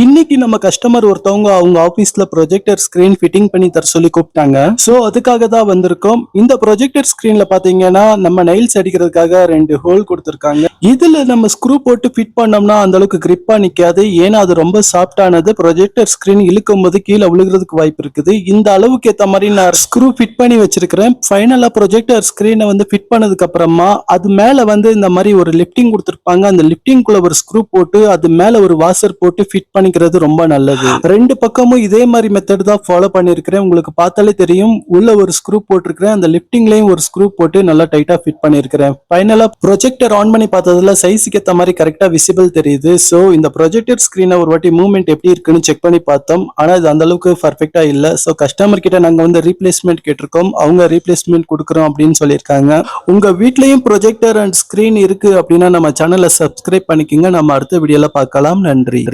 இன்னைக்கு நம்ம கஸ்டமர் ஒருத்தவங்க அவங்க ஆபீஸ்ல ப்ரொஜெக்டர் ஸ்கிரீன் ஃபிட்டிங் பண்ணி தர சொல்லி கூப்பிட்டாங்க. சோ அதுக்காக தான் வந்திருக்கோம். இந்த ப்ரொஜெக்டர் ஸ்கிரீன்ல பாத்தீங்கன்னா நம்ம நைல்ஸ் அடிக்கிறதுக்காக 2 ஹோல் கொடுத்திருக்காங்க. இதுல நம்ம ஸ்க்ரூ போட்டு ஃபிட் பண்ணோம்னா அந்த அளவுக்கு கிரிப்பா நிக்காது. ஏன்னா அது ரொம்ப சாஃப்டானது. ப்ரொஜெக்டர் ஸ்கிரீன் இழுக்கும் போது கீழே விழுகிறதுக்கு வாய்ப்பு இருக்குது. இந்த அளவுக்கு ஏத்த மாதிரி நான் ஸ்க்ரூ ஃபிட் பண்ணி வச்சிருக்கிறேன். ஃபைனலா ப்ரொஜெக்டர் ஸ்கிரீனை வந்து ஃபிட் பண்ணதுக்கு அப்புறமா அது மேல வந்து இந்த மாதிரி ஒரு லிஃப்டிங் கொடுத்திருப்பாங்க. அந்த லிஃப்டிங் குள்ள ஒரு ஸ்க்ரூ போட்டு அது மேல ஒரு வாஷர் போட்டு ஃபிட் பண்ணிக்கிறது ரொம்ப நல்லது. ரெண்டு பக்கமும் இதே மாதிரி மெத்தட் தான் ஃபாலோ பண்ணிருக்கிறேன். உங்களுக்கு பார்த்தாலே தெரியும். உள்ள ஒரு ஸ்க்ரூ போட்டிருக்கிறேன். அந்த லிஃப்டிங்லயும் ஒரு ஸ்க்ரூ போட்டு நல்லா டைட்டா ஃபிட் பண்ணிருக்கிறேன். ஃபைனலா ப்ரொஜெக்டர் ஆன் பண்ணி பார்த்ததுல சைஸுக்கு ஏத்த மாதிரி கரெக்டா விசிபிள் தெரியுது. சோ இந்த ப்ரொஜெக்டர் ஸ்கிரீனை ஒரு வாட்டி மூவ்மெண்ட் எப்படி இருக்குன்னு செக் பண்ணி பார்த்தோம். ஆனா இது அந்த அளவுக்கு பர்ஃபெக்டா இல்ல. சோ கஸ்டமர் கிட்ட நாங்க வந்து ரீப்ளேஸ்மெண்ட் கேட்டிருக்கோம். அவங்க ரீப்ளேஸ்மெண்ட் கொடுக்குறோம் அப்படின்னு சொல்லியிருக்காங்க. உங்க வீட்லயும் ப்ரொஜெக்டர் அண்ட் ஸ்கிரீன் இருக்கு அப்படின்னா நம்ம சேனலை சப்ஸ்கிரைப் பண்ணிக்கோங்க. நம்ம அடுத்த வீடியோல பார்க்கலாம். நன்றி.